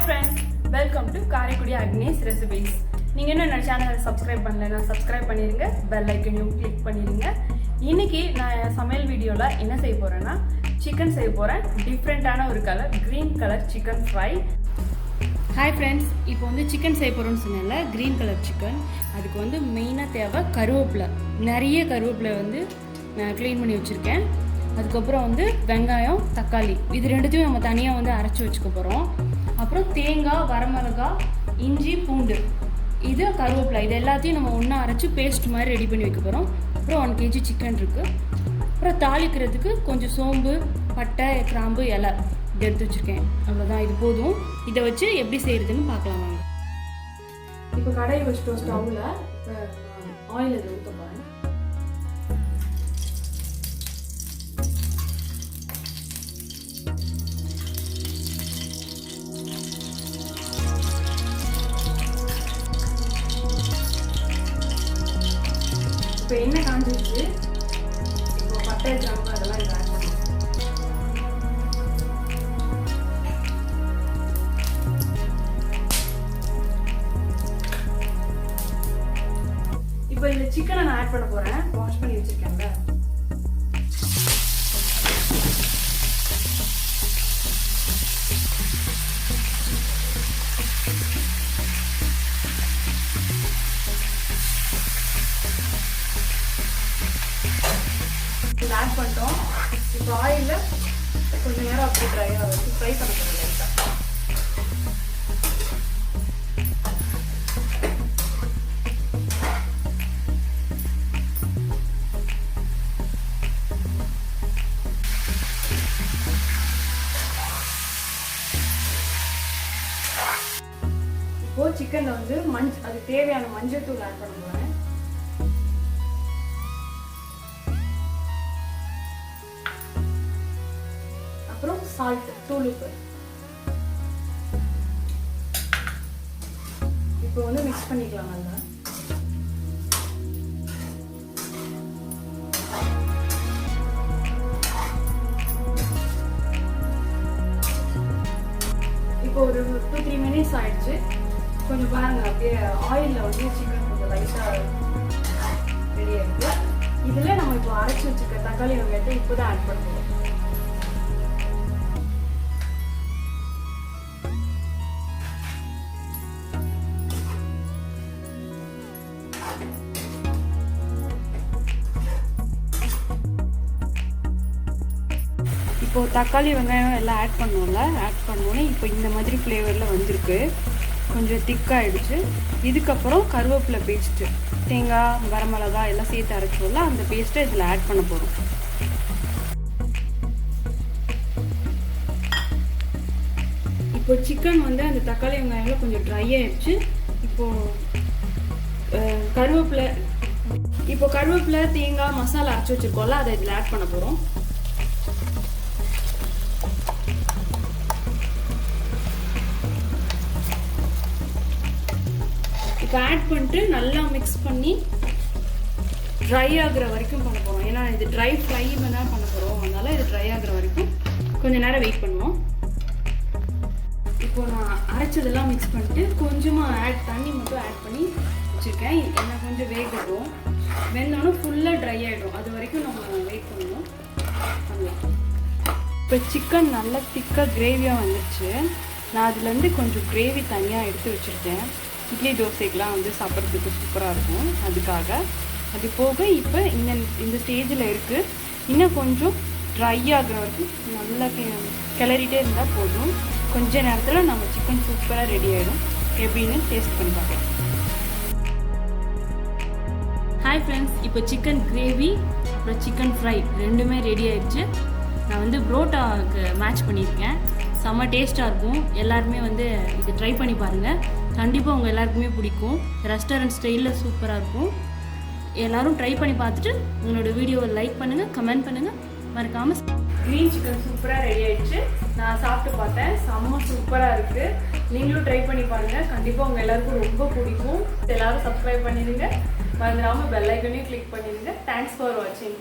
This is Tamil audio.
Hi friends, welcome to Karikudi Agnes Recipes. நீங்க இன்னும் நம்ம சேனலை சப்ஸ்கிரைப் பண்ணலனா சப்ஸ்கிரைப் பண்ணிருங்க, பெல் ஐகானையும் கிளிக் பண்ணிருங்க. இன்னைக்கு நான் சமையல் வீடியோல என்ன செய்ய போறேன்னா சிக்கன் செய்ய போறேன். டிஃபரண்டான ஒரு colour green colour chicken fry. Hi friends, இப்போ வந்து சிக்கன் செய்ய போறோம்னு சொன்னேன்ல, green கலர் சிக்கன். அதுக்கு வந்து மெயினா தேவை கருவேப்பிலை. நிறைய கருவேப்பிலை வந்து நான் க்ளீன் பண்ணி வச்சிருக்கேன். அதுக்கப்புறம் வந்து வெங்காயம், தக்காளி இது ரெண்டுத்தையும் நம்ம தனியாக வந்து அரைச்சி வச்சுக்க போகிறோம். அப்புறம் தேங்காய், வரமிளகாய், இஞ்சி, பூண்டு, இது கருவேப்பிலை, இது எல்லாத்தையும் நம்ம ஒன்றா அரைச்சி பேஸ்ட் மாதிரி ரெடி பண்ணி வைக்க போகிறோம். அப்புறம் 1 kg சிக்கன் இருக்குது. அப்புறம் தாளிக்கிறதுக்கு கொஞ்சம் சோம்பு, பட்டை, கிராம்பு, இலை இது எடுத்து வச்சுருக்கேன். அவ்வளோதான், இது போதும். இதை வச்சு எப்படி செய்கிறதுன்னு பார்க்கலாம் வாங்க. இப்போ கடாயை வச்சுட்டோம் ஸ்டவ்வில். இப்போ ஆயில் இதை ஊற்ற போகிறேன். இப்போ எண்ணெய் காஞ்சிருச்சு. இப்போ பட்டை, கிராம்பு அதெல்லாம் இதை ஆட் பண்ணணும். இப்போ இந்த சிக்கனை நான் ஆட் பண்ண போறேன். வாஷ் பண்ணி வச்சிருக்கேன்ல. ஆட் பண்ணிட்டோம். இப்போ ஆயிலில் கொஞ்சம் நேரம் அப்படி ட்ரையாக வச்சு ஃப்ரை பண்ண போகிறோம் லைட்டாக. இப்போ சிக்கனில் வந்து அது தேவையான மஞ்சள் தூள் ஆட் பண்ண போகிறேன். அப்புறம் சால்ட், தூள் உப்பு. இப்போ வந்து மிக்ஸ் பண்ணிக்கலாம் நல்லா. இப்போ ஒரு 2-3 minutes ஆயிடுச்சு. கொஞ்சம் பாருங்க, அப்படியே ஆயிலில் வந்து சிக்கன் கொஞ்சம் லைட்டாக ரெடியாக இருக்கு. இதில் நம்ம இப்போ அரைச்சி வச்சுக்க தக்காளி வெங்காயத்தை இப்போ தான் ஆட் பண்ணுவோம். இப்போது தக்காளி வெங்காயம் எல்லாம் ஆட் பண்ணோம்ல, ஆட் பண்ணோன்னே இப்போ இந்த மாதிரி ஃப்ளேவரில் வந்திருக்கு. கொஞ்சம் திக்காகிடுச்சு. இதுக்கப்புறம் கருவேப்பிலை பேஸ்ட்டு, தேங்காய், வரமிளகாய் எல்லாம் சேர்த்து அரைச்சோம்ல, அந்த பேஸ்ட்டை இதில் ஆட் பண்ண போகிறோம். இப்போ சிக்கன் வந்து அந்த தக்காளி வெங்காயம்லாம் கொஞ்சம் ட்ரை ஆகிடுச்சு. கருவேப்பிலை, தேங்காய், மசாலா அரைச்சி வச்சுருக்கோம்ல, அதை இதில் ஆட் பண்ண போகிறோம். இப்போ ஆட் பண்ணிட்டு நல்லா மிக்ஸ் பண்ணி ட்ரை ஆகுற வரைக்கும் பண்ண போகிறோம். ஏன்னா இது ட்ரை ஃப்ரை தான் பண்ண போகிறோம், அதனால இது ட்ரை ஆகுற வரைக்கும் கொஞ்சம் நேரம் வெயிட் பண்ணுவோம். இப்போ நான் அரைச்சதெல்லாம் மிக்ஸ் பண்ணிட்டு கொஞ்சமாக தண்ணி மட்டும் ஆட் பண்ணி வச்சுருக்கேன். ஏன்னா கொஞ்சம் வேகட்டும். வெந்தோன்னா ஃபுல்லாக ட்ரை ஆகிடும். அது வரைக்கும் நம்ம வெயிட் பண்ணுவோம். பண்ணலாம். இப்போ சிக்கன் நல்லா திக்காக கிரேவியாக வந்துடுச்சு. நான் அதுலேருந்து கொஞ்சம் கிரேவி தனியாக எடுத்து வச்சுருக்கேன். இட்லி தோசைக்கெலாம் வந்து சாப்பிட்றதுக்கு சூப்பராக இருக்கும். அதுக்காக அது போக இப்போ இந்த ஸ்டேஜில் இருக்குது. இன்னும் கொஞ்சம் ட்ரை ஆகிற வரைக்கும் நல்லா கிளறிட்டே இருந்தால் போதும். கொஞ்ச நேரத்தில் நம்ம சிக்கன் சூப்பராக ரெடி ஆகிடும். எப்படின்னு டேஸ்ட் பண்ணி பார்க்கலாம். ஹாய் ஃப்ரெண்ட்ஸ், இப்போ சிக்கன் கிரேவி அப்புறம் சிக்கன் ஃப்ரை ரெண்டுமே ரெடி ஆகிடுச்சு. நான் வந்து புரோட்டாவுக்கு மேட்ச் பண்ணியிருக்கேன். செம்ம டேஸ்ட்டாக இருக்கும். எல்லாருமே வந்து இது ட்ரை பண்ணி பாருங்கள். கண்டிப்பாக உங்கள் எல்லாருக்குமே பிடிக்கும். ரெஸ்டாரண்ட் ஸ்டைலில் சூப்பராக இருக்கும். எல்லோரும் ட்ரை பண்ணி பார்த்துட்டு உங்களோட வீடியோவை லைக் பண்ணுங்கள், கமெண்ட் பண்ணுங்கள், மறக்காமல். க்ரீன் சிக்கன் சூப்பராக ரெடி ஆகிடுச்சு. நான் சாப்பிட்டு பார்த்தேன், செம்ம சூப்பராக இருக்குது. நீங்களும் ட்ரை பண்ணி பாருங்கள். கண்டிப்பாக உங்கள் எல்லாருக்கும் ரொம்ப பிடிக்கும். எல்லோரும் சப்ஸ்கிரைப் பண்ணிடுங்க, மறந்துடாமல் பெல் ஐகானையும் கிளிக் பண்ணிடுங்க. தேங்க்ஸ் ஃபார் வாட்சிங்.